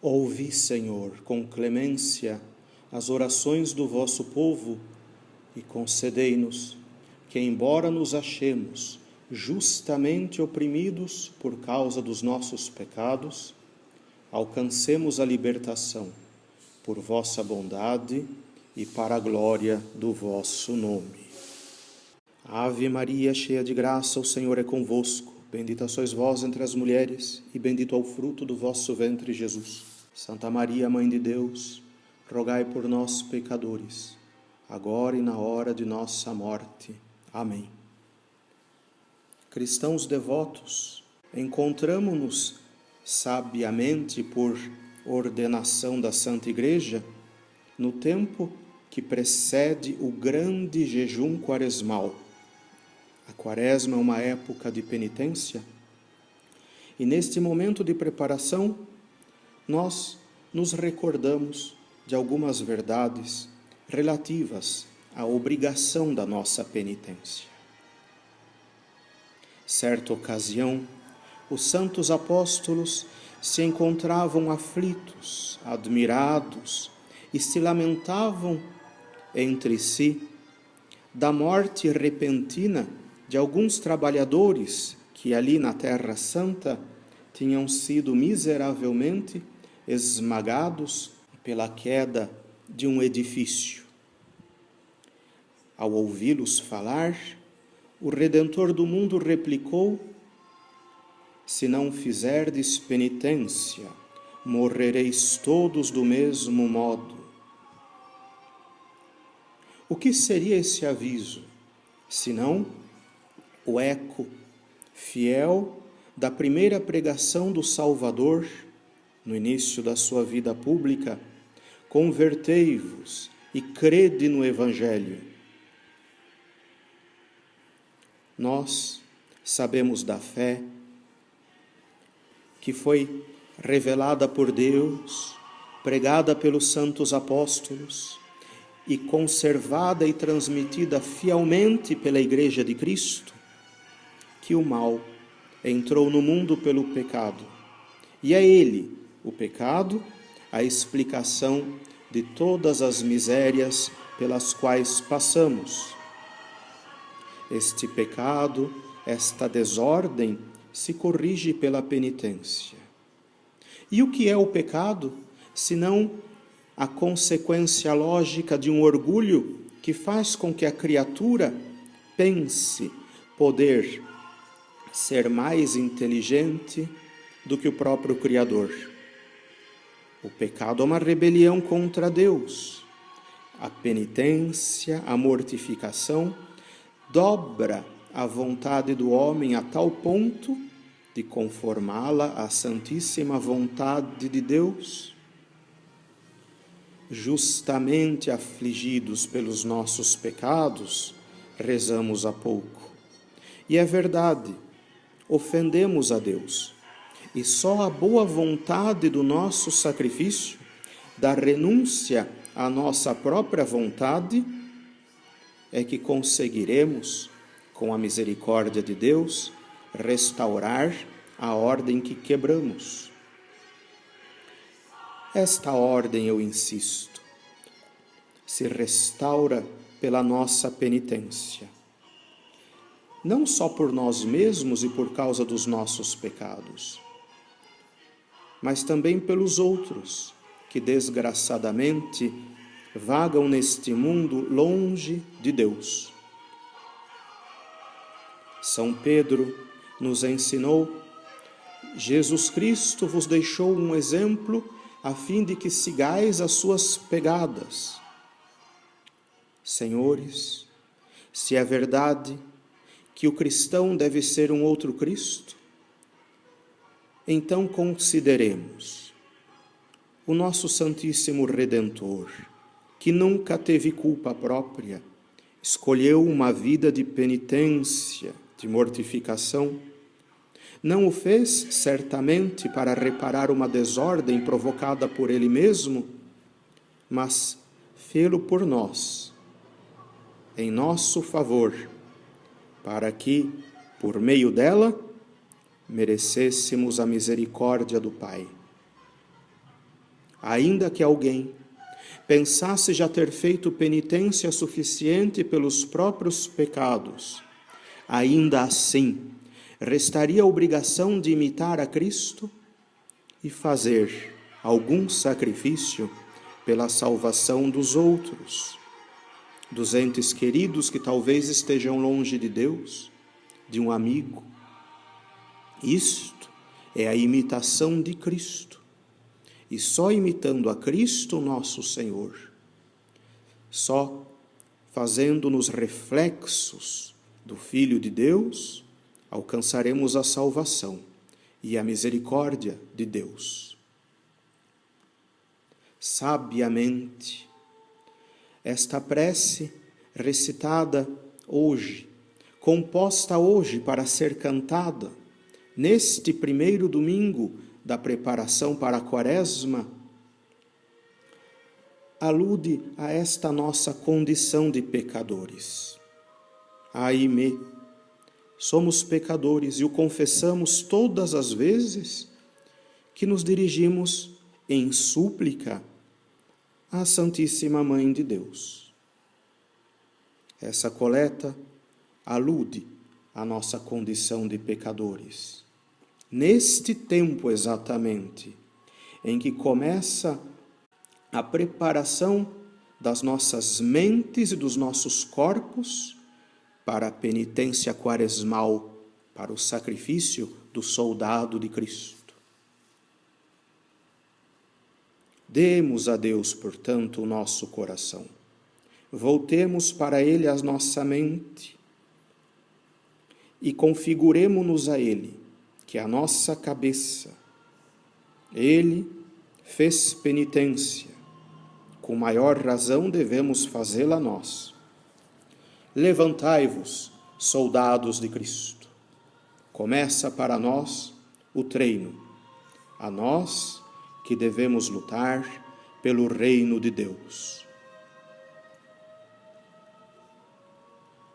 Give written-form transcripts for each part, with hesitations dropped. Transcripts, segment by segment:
Ouvi, Senhor, com clemência as orações do vosso povo e concedei-nos que, embora nos achemos justamente oprimidos por causa dos nossos pecados, alcancemos a libertação por vossa bondade e para a glória do vosso nome. Ave Maria, cheia de graça, o Senhor é convosco. Bendita sois vós entre as mulheres, e bendito é o fruto do vosso ventre, Jesus. Santa Maria, Mãe de Deus, rogai por nós, pecadores, agora e na hora de nossa morte. Amém. Cristãos devotos, encontramo-nos sabiamente por ordenação da Santa Igreja no tempo que precede o grande jejum quaresmal. A quaresma é uma época de penitência e neste momento de preparação nós nos recordamos de algumas verdades relativas à obrigação da nossa penitência. Certa ocasião, os santos apóstolos se encontravam aflitos, admirados e se lamentavam entre si da morte repentina de alguns trabalhadores que ali na Terra Santa tinham sido miseravelmente esmagados pela queda de um edifício. Ao ouvi-los falar, o Redentor do mundo replicou: se não fizerdes penitência, morrereis todos do mesmo modo. O que seria esse aviso, senão o eco fiel da primeira pregação do Salvador no início da sua vida pública: convertei-vos e crede no Evangelho. Nós sabemos da fé que foi revelada por Deus, pregada pelos santos apóstolos e conservada e transmitida fielmente pela Igreja de Cristo, que o mal entrou no mundo pelo pecado. E é ele, o pecado, a explicação de todas as misérias pelas quais passamos. Este pecado, esta desordem, se corrige pela penitência. E o que é o pecado, senão a consequência lógica de um orgulho que faz com que a criatura pense poder ser mais inteligente do que o próprio Criador? O pecado é uma rebelião contra Deus. A penitência, a mortificação, dobra a vontade do homem a tal ponto de conformá-la à santíssima vontade de Deus. Justamente afligidos pelos nossos pecados, rezamos há pouco. E é verdade, ofendemos a Deus. E só a boa vontade do nosso sacrifício, da renúncia à nossa própria vontade, é que conseguiremos, com a misericórdia de Deus, restaurar a ordem que quebramos. Esta ordem, eu insisto, se restaura pela nossa penitência. Não só por nós mesmos e por causa dos nossos pecados, mas também pelos outros, que desgraçadamente vagam neste mundo longe de Deus. São Pedro nos ensinou: Jesus Cristo vos deixou um exemplo a fim de que sigais as suas pegadas. Senhores, se é verdade que o cristão deve ser um outro Cristo, então consideremos o nosso Santíssimo Redentor, que nunca teve culpa própria, escolheu uma vida de penitência, de mortificação. Não o fez certamente para reparar uma desordem provocada por ele mesmo, mas fê-lo por nós, em nosso favor, para que, por meio dela, merecêssemos a misericórdia do Pai. ainda que alguém pensasse já ter feito penitência suficiente pelos próprios pecados, ainda assim restaria a obrigação de imitar a Cristo e fazer algum sacrifício pela salvação dos outros, dos entes queridos que talvez estejam longe de Deus, de um amigo. Isto é a imitação de Cristo. E só imitando a Cristo nosso Senhor, só fazendo-nos reflexos do Filho de Deus, alcançaremos a salvação e a misericórdia de Deus. Sabiamente, esta prece recitada hoje, composta hoje para ser cantada, neste primeiro domingo da preparação para a Quaresma, alude a esta nossa condição de pecadores. Ai-me, somos pecadores e o confessamos todas as vezes que nos dirigimos em súplica à Santíssima Mãe de Deus. Essa coleta alude à nossa condição de pecadores. Neste tempo exatamente, em que começa a preparação das nossas mentes e dos nossos corpos para a penitência quaresmal, para o sacrifício do soldado de Cristo. Demos a Deus, portanto, o nosso coração. Voltemos para Ele a nossa mente e configuremo-nos a Ele, que é a nossa cabeça. Ele fez penitência, com maior razão devemos fazê-la nós. Levantai-vos, soldados de Cristo. Começa para nós o treino, a nós que devemos lutar pelo reino de Deus.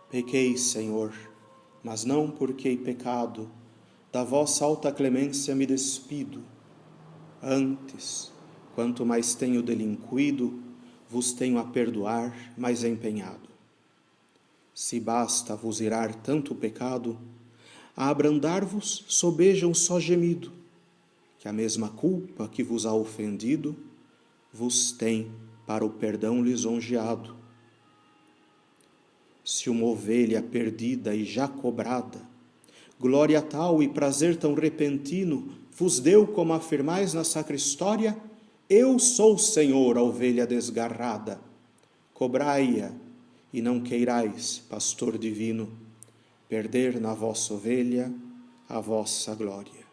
Pequei, Senhor, mas não porque pecado, da vossa alta clemência me despido. Antes, quanto mais tenho delinquido, vos tenho a perdoar mais empenhado. Se basta vos irar tanto pecado, a abrandar-vos sobeja um só gemido, que a mesma culpa que vos há ofendido, vos tem para o perdão lisonjeado. Se uma ovelha perdida e já cobrada, glória tal e prazer tão repentino vos deu como afirmais na sacristória, eu sou, Senhor, a ovelha desgarrada. Cobrai-a e não queirais, pastor divino, perder na vossa ovelha a vossa glória.